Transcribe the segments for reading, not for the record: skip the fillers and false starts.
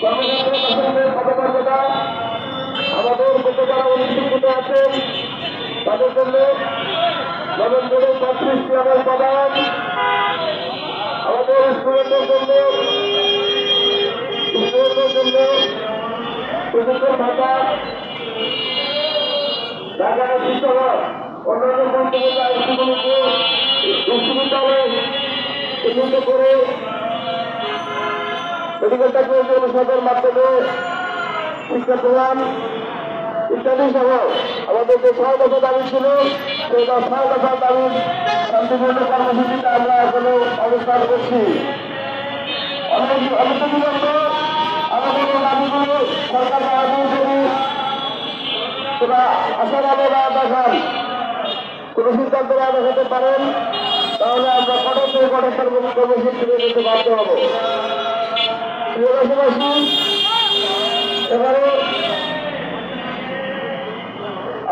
পদমর্যাদা আমাদের মধ্যে যারা অনুষ্ঠিত আছেন তাদের জন্য নভেম্বরের 35টি আমার প্রদান, আমাদের স্টুডেন্টদের জন্য প্রশিক্ষণ ভাতা, ঢাকা সহ অন্যান্য গুরুত্বপূর্ণ আইনগুলোকে বিশ্ববিদ্যালয়ে উন্নীত করে মেডিকেল টেকনোলজি অনুষদের মাধ্যমে শিক্ষা প্রদান ইত্যাদি সহ আমাদের যে 6 দফা দাবি ছিল সেই 6 দফা দাবির শান্তিপূর্ণ কর্মসূচিতে আমরা এখনো অবস্থান করছি। আমাদের দাবিগুলো সরকার যদি তোরা আশার আলো না দেখান, কোনো সিদ্ধান্ত না দেখাতে পারেন, তাহলে আমরা কঠোর থেকে কঠোর কর্মসূচি যেতে বাধ্য হব। প্রিয় দেশবাসী, এবারে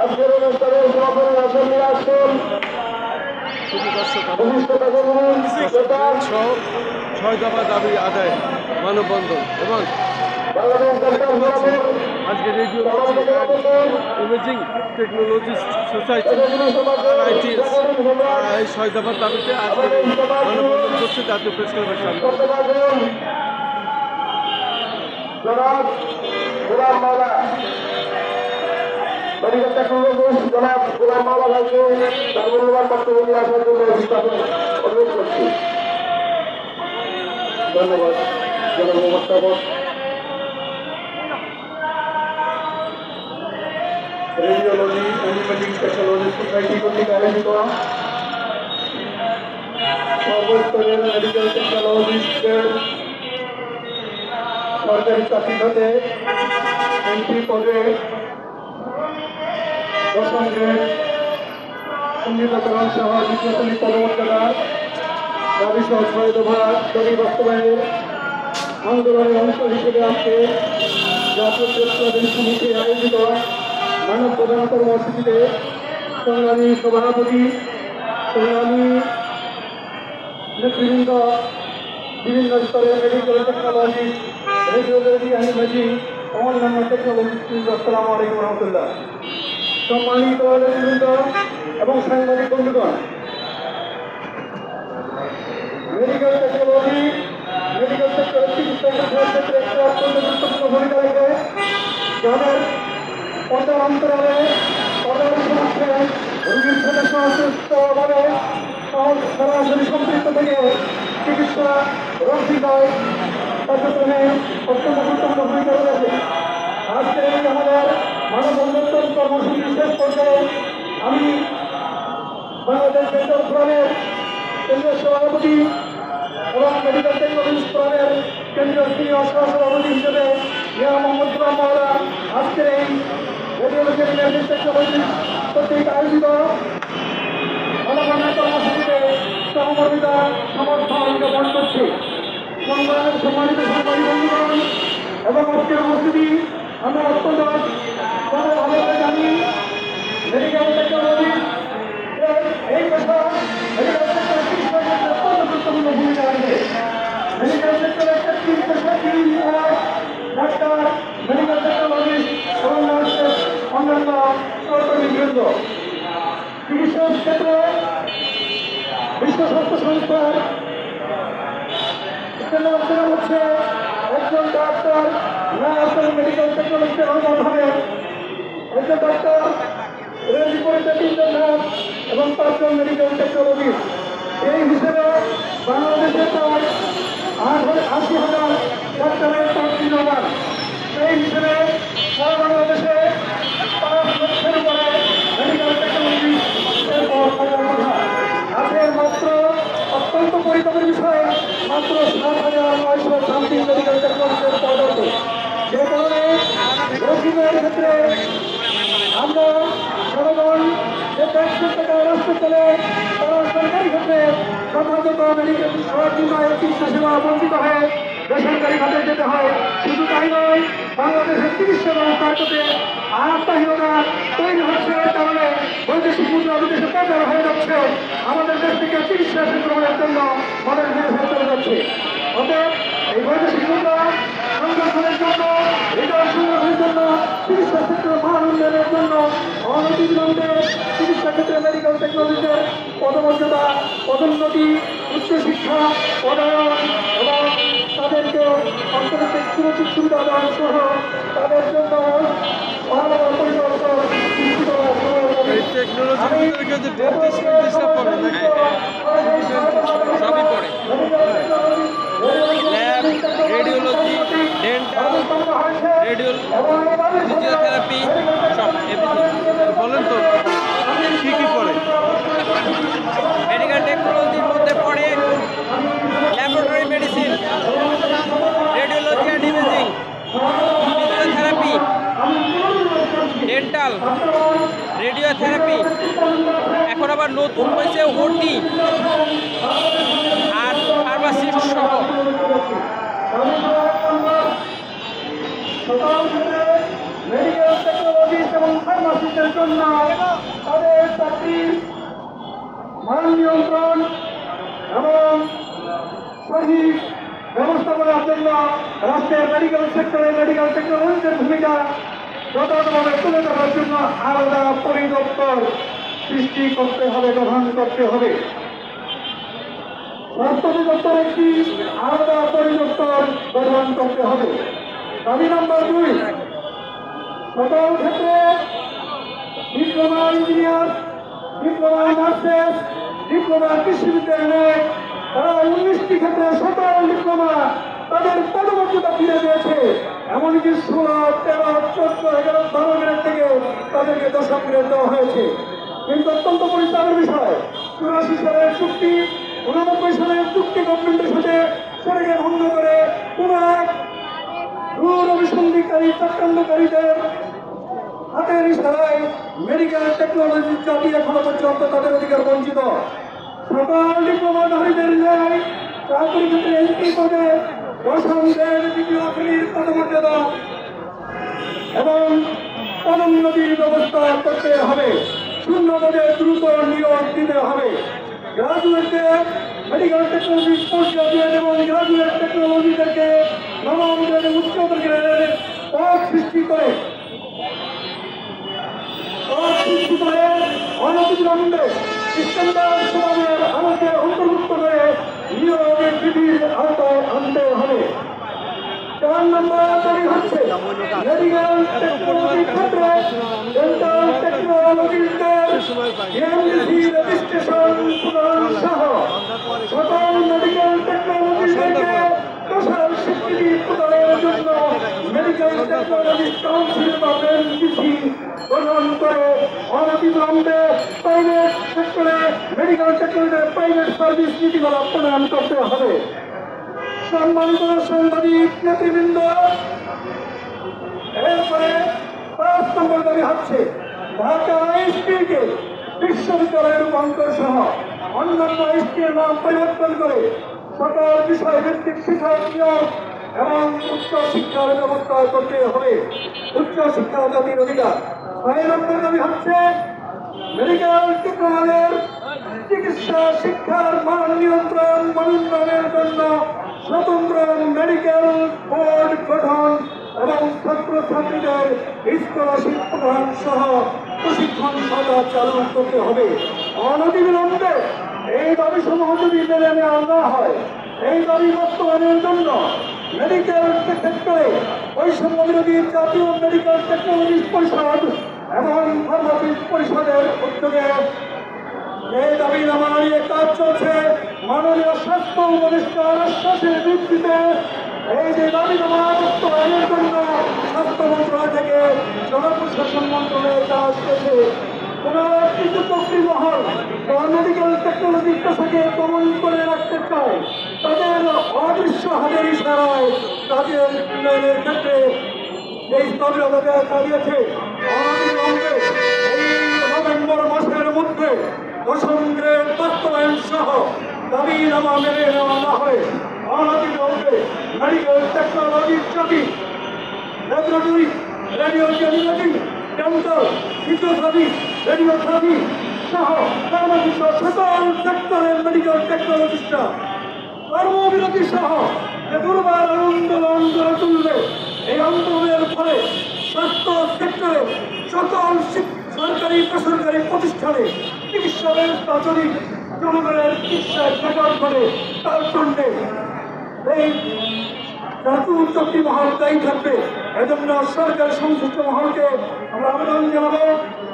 আজকের অনুষ্ঠানে সমাপনী ভাষণ নিয়ে আসছেন ছয় দফা দাবি আদায় মানববন্ধন এবং আজকে radio imaging technologist society ITS এই 6 দফার দাবিতে আজকে মানববন্ধন করছে জাতীয় প্রেস ক্লাবের সামনে। মেডিকেল টেকনোলজি জনাব গোলাম মাওলা ভাইকে তার মূল্যবান বক্তব্য নিয়ে আসার জন্য অনুরোধ করছি। ধন্যবাদ জনাব উপস্থাপক। Radiology and imaging technology society কর্তৃক আয়োজিত সর্বস্তরের মেডিকেল টেকনোলজিস্টদের সরকারি চাকরি হতে এমপি পদে প্রসঙ্গে সংগীতকরণ সহ নির্বাচনী পদমর্যাদা দাবি সহ 6 দফা দাবি বাস্তবায়নের আন্দোলনের অংশ হিসেবে আজকে জাতীয় প্রেস ক্লাবের সমিতি আয়োজিত মানব প্রদান কর্মসূচিতে সংগ্রামী সভাপতি, সংগ্রামী নেতৃবৃন্দ, বিভিন্ন স্তরের medical technology, radiology and imaging অন্যান্য টেকনোলজি, আসসালামু আলাইকুম রহমতুল্লাহ। সম্মানিত নেতৃবৃন্দ এবং সাংবাদিক বন্ধুগণ, মেডিকেল টেকনোলজি মেডিকেল সেক্টরের চিকিৎসা ক্ষেত্রে একটি অত্যন্ত গুরুত্বপূর্ণ ভূমিকা রাখে, যাদের পর্যায় অন্তরালে পর্যায় সমস্যা রোগীর সাথে সুস্থভাবে সরাসরি সম্পৃক্ত থেকে চিকিৎসা রোগ নির্ণয় কার্যক্রমে অত্যন্ত গুরুত্বপূর্ণ ভূমিকা রয়েছে। আজকে আমাদের মানববন্ধন কর্মসূচি শেষ পর্যায়ে আমি বাংলাদেশ ডেন্টাল ফোরামের কেন্দ্রীয় সভাপতি এবং মেডিকেল টেকনোলজি ফোরামের কেন্দ্রীয় সিনিয়র সহসভাপতি হিসেবে মিয়া মোহাম্মদ গোলাম মাওলা আজকের এই রেডিওলজি অ্যান্ড টেকনোলজি কর্তৃক আয়োজিত মানববন্ধন কর্মসূচিতে সহমর্মিতা সমর্থন জ্ঞাপন করছি। সম্মানিত সাংবাদিক বন্ধুগণ এবং আজকের উপস্থিতি, আমরা অত্যন্ত ভালোভাবে জানি মেডিকেল টেকনোলজি এই পেশা মেডিকেল সেক্টর চিকিৎসা ক্ষেত্রে অত্যন্ত গুরুত্বপূর্ণ ভূমিকা রাখে। মেডিকেল সেক্টরের ডাক্তার, মেডিকেল টেকনোলজিস্ট এবং অন্যান্য সহকর্মীবৃন্দ চিকিৎসা ক্ষেত্রে বিশ্ব স্বাস্থ্য সংস্থার হচ্ছে একজন ডাক্তার, নার্স এবং মেডিকেল টেকনোলজির অনুমোদন হবে। একজন ডাক্তার, এর বিপরীতে 3 জন নার্স এবং 5 জন মেডিকেল টেকনোলজিস্ট। এই হিসেবে বাংলাদেশে প্রায় 80,000 ডাক্তারের চাকরি জমা। এই হিসেবে সারা বাংলাদেশে 5 লক্ষের উপরে মেডিকেল টেকনোলজিস্টের পদ থাকার কথা আছে। মাত্র অত্যন্ত পরিতাপের বিষয়, মাত্র 7,900 মেডিকেল টেকনোলজির পদ আছে। যে কারণে রোগীদের ক্ষেত্রে আমরা জনগণ যে ট্যাক্সের টাকা রাষ্ট্র চলে তারা সরকারি ক্ষেত্রে যথাযথ মেডিকেল চিকিৎসা সেবা বঞ্চিত হয়ে বেসরকারি খাতে যেতে হয়। শুধু তাই নয়, বাংলাদেশের চিকিৎসা ব্যবস্থার ক্ষেত্রে আত্মহীনতা তৈরি হচ্ছে, কারণে বৈদেশিক মুদ্রা বিদেশে পাচার হয়ে যাচ্ছে। আমাদের দেশ থেকে চিকিৎসা সংগ্রহের জন্য আমাদের বিদেশে চলে যাচ্ছে। অতএব এই বৈদেশিক মুদ্রা সংরক্ষণের চিকিৎসা ক্ষেত্রে মান উন্নয়নের জন্য অনতিবিলম্বে চিকিৎসা ক্ষেত্রে মেডিকেল টেকনোলজির পদমর্যাদা, পদোন্নতি, উচ্চশিক্ষা, পদায়ন এবং তাদেরকে অর্থনৈতিক সুরক্ষিত সুবিধা দেওয়া সহ তাদের জন্য ভালো পরিকল্পনা সৃষ্টি করা এই টেকনোলজির ভিতরে কেউ যে ডেন্টিস্ট মেন্টিস্টটা পড়ে নাকি? সবই পড়ে, ল্যাব, রেডিওলজি, ডেন্টাল, ফিজিওথেরাপি, সব এভরিথিং। বলেন তো কি কি পড়ে? মেডিকেল টেকনোলজির মধ্যে পড়ে laboratory medicine, radiology and imaging, physiotherapy, dental, radiotherapy, এখন আবার নতুন হয়েছে ওটি আর ফার্মাসিস্ট সহ। মেডিকেল টেকনোলজিস্ট এবং ফার্মাসিস্টের জন্য তাদের চাকরির মান নিয়ন্ত্রণ এবং সঠিক ব্যবস্থাপনার জন্য রাষ্ট্রের মেডিকেল সেক্টরে মেডিকেল টেকনোলজির ভূমিকা যথাযথভাবে তুলে ধরার জন্য আলাদা পরিদপ্তর সৃষ্টি করতে হবে, গঠন করতে হবে। স্বাস্থ্য অধিদপ্তর একটি আলাদা পরিদপ্তর গঠন করতে হবে। দাবি নম্বর 2, সকল ক্ষেত্রে diploma engineer, diploma nurses, diploma কৃষিবিদ্যালয় তারা 19টি ক্ষেত্রে সকল ডিপ্লোমা তাদের পদমর্যাদা ফিরে দিয়েছে। এমনকি 16, 13, 14, 11, 12 গ্রেড থেকে তাদেরকে 10 গ্রেড দেওয়া হয়েছে। কিন্তু অত্যন্ত পরিষ্কারের বিষয়, 84 সালের চুক্তি, 89 সালের চুক্তি গভর্নমেন্টের সাথে সেটাকে ভঙ্গ করে কোন এক দূর অভিসন্ধিকারী চক্রান্তকারীদের হাতের ইশারায় মেডিকেল টেকনোলজির জাতি এখনো পর্যন্ত তাদের অধিকার বঞ্চিত। সকল ডিপ্লোমাধারীদের ন্যায় চাকরি ক্ষেত্রে এন্ট্রি পদে 10ম গ্রেড 2য় শ্রেণীর পদমর্যাদা এবং পদোন্নতির ব্যবস্থা করতে হবে। শূন্য পদে দ্রুত নিয়োগ দিতে হবে। গ্রাজুয়েটদের মেডিকেল টেকনোলজি, পোস্ট গ্রাজুয়েট এবং গ্রাজুয়েট টেকনোলজিদেরকে 9ম গ্রেডে উচ্চতর গ্রেডের পদ সৃষ্টি করে অনতিবিলম্বে স্ট্যান্ডার্ড সমাজের আমাকে অন্তর্ভুক্ত করে নিয়োগের বিধির আওতায় আনতে হবে। 4 নম্বর দাবি হচ্ছে মেডিকেল টেকনোলজির ক্ষেত্রে ডেন্টাল টেকনোলজিস্টদের এমডিসি রেজিস্ট্রেশন প্রদান সহ সকল মেডিকেল টেকনোলজিদেরকে পেশার স্বীকৃতি প্রদানের জন্য মেডিকেল টেকনোলজি কাউন্সিল বা এমডিসি গঠন করে অনতিবিলম্বে প্রাইভেট সেক্টরে মেডিকেল টেকনোলজির প্রাইভেট সার্ভিস নীতিমালা প্রণয়ন করতে হবে। সম্মানিত সাংবাদিক নেতৃবৃন্দ, এরপরে 5 নম্বর দাবি হচ্ছে ঢাকা আইএসটিকে বিশ্ববিদ্যালয়ের রূপান্তর সহ অন্যান্য আইএসটির নাম পরিবর্তন করে সকল বিষয় ভিত্তিক শিক্ষক নিয়োগ এবং উচ্চ শিক্ষার ব্যবস্থা করতে হবে। উচ্চ শিক্ষা জাতির অধিকার। 6 নম্বর দাবি হচ্ছে মেডিকেল টেকনোলজির চিকিৎসা শিক্ষার মান নিয়ন্ত্রণ মনোনয়নের জন্য স্বতন্ত্র মেডিকেল বোর্ড গঠন এবং ছাত্রছাত্রীদের স্কলারশিপ প্রদান সহ প্রশিক্ষণ ভাতা চালু করতে হবে। অনতিবিলম্বে এই দাবি সমূহ যদি মেনে নেওয়া না হয়, এই দাবি বাস্তবায়নের জন্য মেডিকেল সেক্টরে বৈষম্য বিরোধী জাতীয় মেডিকেল টেকনোলজি পরিষদ এবং ফার্মাসিস্ট পরিষদের উদ্যোগে এই দাবিনামা নিয়ে কাজ চলছে। মাননীয় স্বাস্থ্য উপদেষ্টার আশ্বাসের ভিত্তিতে এই যে দাবিনামা বাস্তবায়নের জন্য স্বাস্থ্য মন্ত্রণালয় থেকে জনপ্রশাসন মন্ত্রণালয়ে কাজ করছে। কোন কিছু চক্রী মহল মেডিকেল টেকনোলজি পেশাকে দমন করে রাখতে চায়, তাদের অদৃশ্য হাতের ইশারায় কাজের উন্নয়নের ক্ষেত্রে এই স্থবিরতা চালিয়েছে। অনতিবিলম্বে এই নভেম্বর মাসের মধ্যে 10ম গ্রেড বাস্তবায়ন সহ দাবিনামা মেনে নেওয়া না হয় অনতিবিলম্বে মেডিকেল টেকনোলজির জাতি laboratory, radiology, dental, physiotherapy, radiotherapy সহ ফার্মাসি সহ সকল সেক্টরের মেডিকেল টেকনোলজিস্টরা কর্মবিরতি সহ যে দুর্বার আন্দোলন গড়ে তুলবে। এই আন্দোলনের ফলে স্বাস্থ্য করে সকল সরকারি বেসরকারি প্রতিষ্ঠানে চিকিৎসা ব্যবস্থা যদি জনগণের চিকিৎসায় ব্যাঘাত করে তার জন্যে এই জাতীয় উদ্যোগী মহল দায়ী থাকবে। এজন্য সরকার সংশ্লিষ্ট মহলকে আমরা আবেদন জানাবো,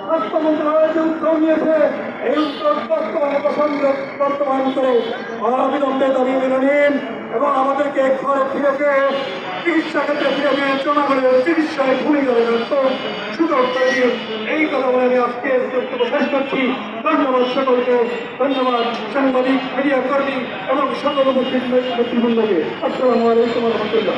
স্বাস্থ্য মন্ত্রণালয় যে উদ্যোগ নিয়েছে এই উদ্যোগ বর্তমান করে অবিলম্বে দাবি মেনে নিন এবং আমাদেরকে ঘরে ফিরে গিয়ে চিকিৎসা ক্ষেত্রে ফিরে গিয়ে জনগণের চিকিৎসায় ভূমিকা রাখার সুযোগ করে দিন। এই কথা বলে আমি আজকে বক্তব্য শেষ করছি। ধন্যবাদ সকলকে, ধন্যবাদ সাংবাদিক, মিডিয়া কর্মী এবং সকল উপস্থিত নেতৃবৃন্দকে। আসসালামু আলাইকুম ওয়া রাহমাতুল্লাহ।